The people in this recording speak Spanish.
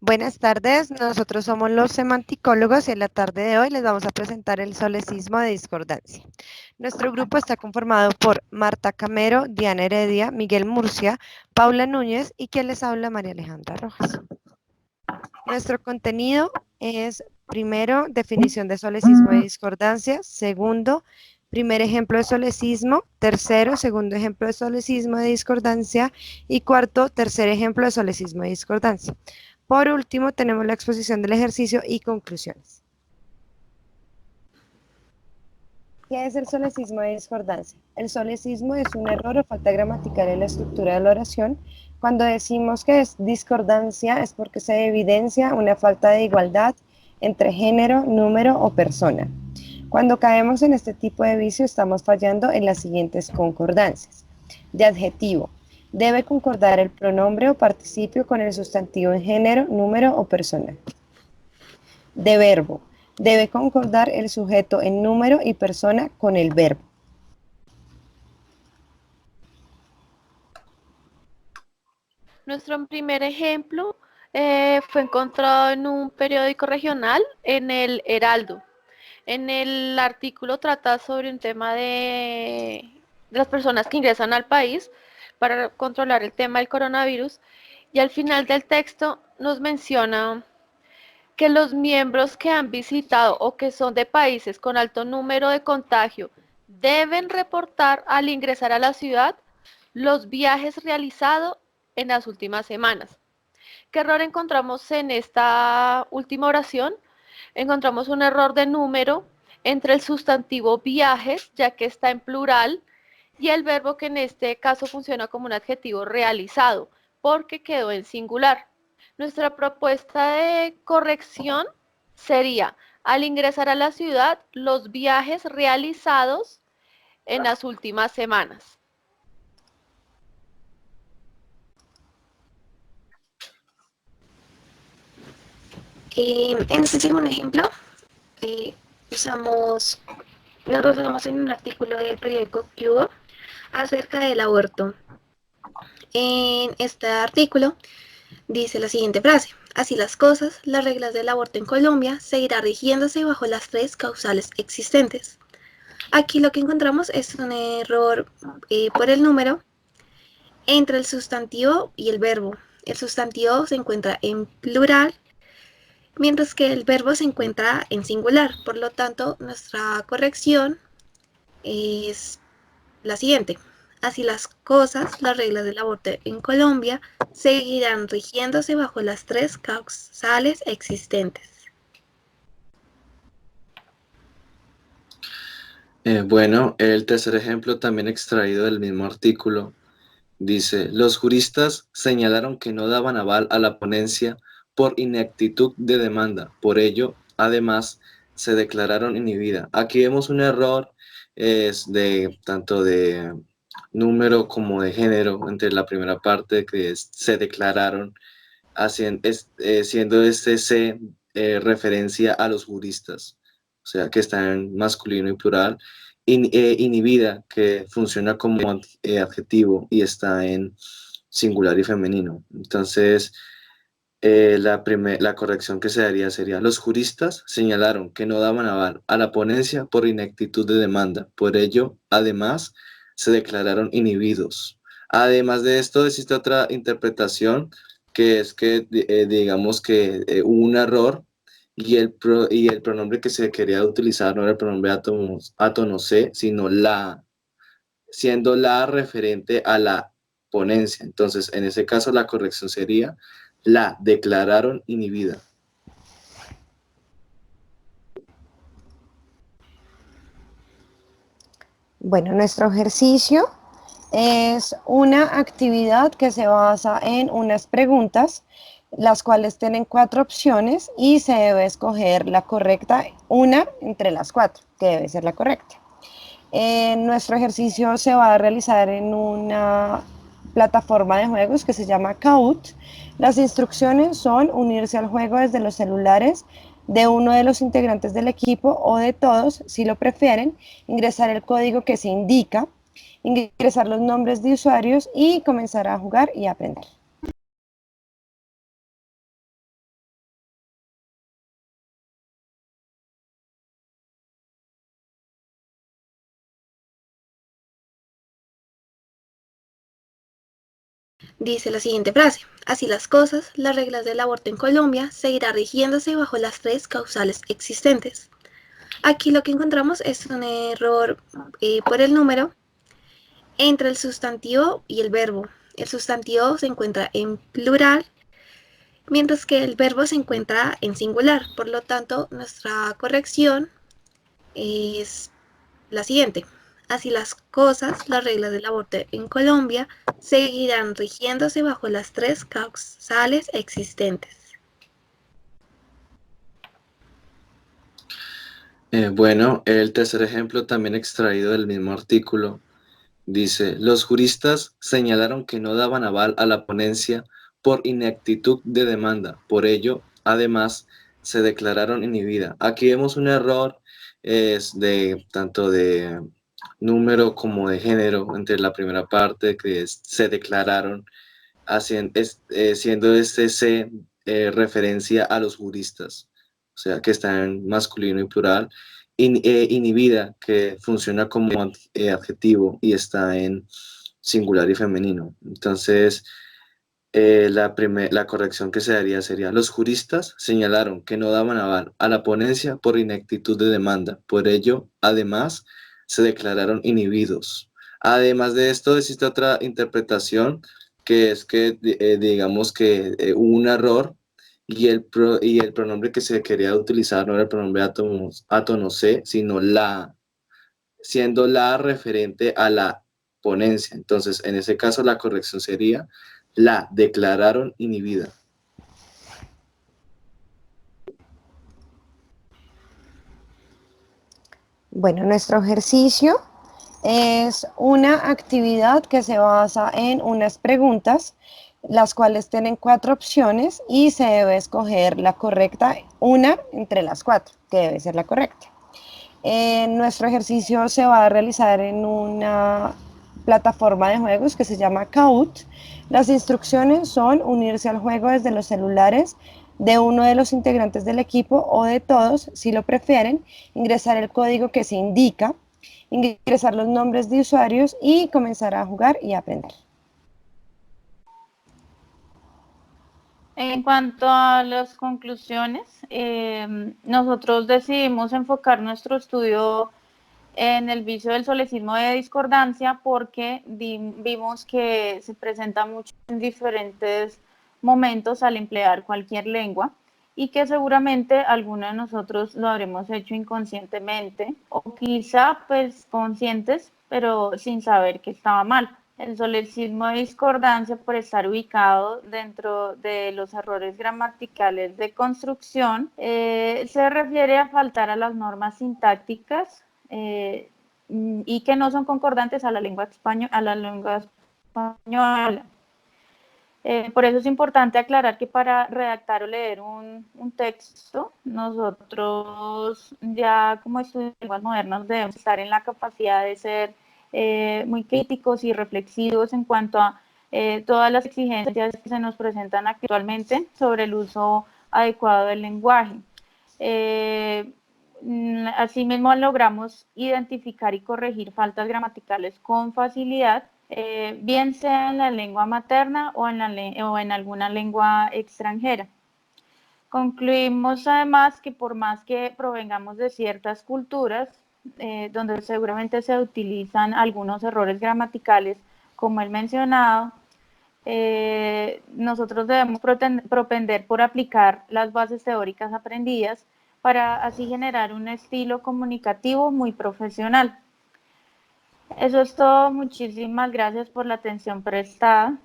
Buenas tardes, nosotros somos los semanticólogos y en la tarde de hoy les vamos a presentar el solecismo de discordancia. Nuestro grupo está conformado por Marta Camero, Diana Heredia, Miguel Murcia, Paula Núñez y quien les habla, María Alejandra Rojas. Nuestro contenido es, primero, definición de solecismo y discordancia; segundo, primer ejemplo de solecismo; tercero, segundo ejemplo de solecismo de discordancia; y cuarto, tercer ejemplo de solecismo de discordancia. Por último, tenemos la exposición del ejercicio y conclusiones. ¿Qué es el solecismo de discordancia? El solecismo es un error o falta gramatical en la estructura de la oración. Cuando decimos que es discordancia es porque se evidencia una falta de igualdad entre género, número o persona. Cuando caemos en este tipo de vicio estamos fallando en las siguientes concordancias. De adjetivo: debe concordar el pronombre o participio con el sustantivo en género, número o persona. De verbo: debe concordar el sujeto en número y persona con el verbo. Nuestro primer ejemplo fue encontrado en un periódico regional, en el Heraldo. En el artículo trata sobre un tema de las personas que ingresan al país para controlar el tema del coronavirus, y al final del texto nos menciona que los miembros que han visitado o que son de países con alto número de contagio deben reportar al ingresar a la ciudad los viajes realizados en las últimas semanas. ¿Qué error encontramos en esta última oración? Encontramos un error de número entre el sustantivo viajes, ya que está en plural, y el verbo, que en este caso funciona como un adjetivo realizado, porque quedó en singular. Nuestra propuesta de corrección sería: al ingresar a la ciudad, los viajes realizados en las últimas semanas. En este segundo ejemplo, eh, usamos, nosotros usamos en un artículo del periódico que hubo acerca del aborto. En este artículo dice la siguiente frase: así las cosas, las reglas del aborto en Colombia seguirá rigiéndose bajo las tres causales existentes. Aquí lo que encontramos es un error por el número entre el sustantivo y el verbo. El sustantivo se encuentra en plural, mientras que el verbo se encuentra en singular. Por lo tanto, nuestra corrección es la siguiente: así las cosas, las reglas del aborto en Colombia seguirán rigiéndose bajo las tres causales existentes. Bueno, el tercer ejemplo, también extraído del mismo artículo, dice: los juristas señalaron que no daban aval a la ponencia por ineptitud de demanda. Por ello, además, se declararon inhibida. Aquí vemos un error, es de tanto de número como de género entre la primera parte, que es se declararon, siendo este se referencia a los juristas, o sea, que está en masculino y plural; inhibida, que funciona como adjetivo y está en singular y femenino. Entonces, la corrección que se daría sería: los juristas señalaron que no daban aval a la ponencia por ineptitud de demanda. Por ello, además, se declararon inhibidos. Además de esto, existe otra interpretación, que es que, digamos que hubo un error y el pronombre que se quería utilizar no era el pronombre átono se, sino la, siendo la referente a la ponencia. Entonces, en ese caso, la corrección sería: la declararon inhibida. Bueno, nuestro ejercicio es una actividad que se basa en unas preguntas, las cuales tienen 4 opciones y se debe escoger la correcta, una entre las 4, que debe ser la correcta. Nuestro ejercicio se va a realizar en una plataforma de juegos que se llama Kahoot. Las instrucciones son unirse al juego desde los celulares de uno de los integrantes del equipo o de todos, si lo prefieren, ingresar el código que se indica, ingresar los nombres de usuarios y comenzar a jugar y aprender. Dice la siguiente frase: así las cosas, las reglas del aborto en Colombia seguirán rigiéndose bajo las 3 causales existentes. Aquí lo que encontramos es un error por el número entre el sustantivo y el verbo. El sustantivo se encuentra en plural, mientras que el verbo se encuentra en singular. Por lo tanto, nuestra corrección es la siguiente: así las cosas, las reglas del aborto en Colombia seguirán rigiéndose bajo las 3 causales existentes. Bueno, el tercer ejemplo también extraído del mismo artículo dice, los juristas señalaron que no daban aval a la ponencia por ineptitud de demanda. Por ello, además, se declararon inhibida. Aquí vemos un error es de tanto de número como de género entre la primera parte que se declararon, siendo este C referencia a los juristas, o sea que está en masculino y plural, inhibida, que funciona como adjetivo y está en singular y femenino. Entonces, la corrección que se daría sería, los juristas señalaron que no daban aval a la ponencia por ineptitud de demanda. Por ello, además, se declararon inhibidos. Además de esto, existe otra interpretación, que es que, digamos que hubo un error y el pronombre que se quería utilizar no era el pronombre átono se, sino la, siendo la referente a la ponencia. Entonces, en ese caso, la corrección sería la declararon inhibida. Bueno, nuestro ejercicio es una actividad que se basa en unas preguntas, las cuales tienen 4 opciones y se debe escoger la correcta, una entre las 4, que debe ser la correcta. Nuestro ejercicio se va a realizar en una plataforma de juegos que se llama Kahoot. Las instrucciones son unirse al juego desde los celulares de uno de los integrantes del equipo o de todos, si lo prefieren, ingresar el código que se indica, ingresar los nombres de usuarios y comenzar a jugar y aprender. En cuanto a las conclusiones, nosotros decidimos enfocar nuestro estudio en el vicio del solecismo de discordancia porque vimos que se presenta mucho en diferentes momentos al emplear cualquier lengua y que seguramente algunos de nosotros lo habremos hecho inconscientemente o quizá pues conscientes, pero sin saber que estaba mal. El solecismo de discordancia, por estar ubicado dentro de los errores gramaticales de construcción, se refiere a faltar a las normas sintácticas y que no son concordantes a la lengua española. Por eso es importante aclarar que para redactar o leer un texto, nosotros ya como estudiantes de lenguas modernas debemos estar en la capacidad de ser muy críticos y reflexivos en cuanto a todas las exigencias que se nos presentan actualmente sobre el uso adecuado del lenguaje. Asimismo, logramos identificar y corregir faltas gramaticales con facilidad, bien sea en la lengua materna o en alguna lengua extranjera. Concluimos además que por más que provengamos de ciertas culturas, donde seguramente se utilizan algunos errores gramaticales, como el mencionado, nosotros debemos propender por aplicar las bases teóricas aprendidas para así generar un estilo comunicativo muy profesional. Eso es todo. Muchísimas gracias por la atención prestada.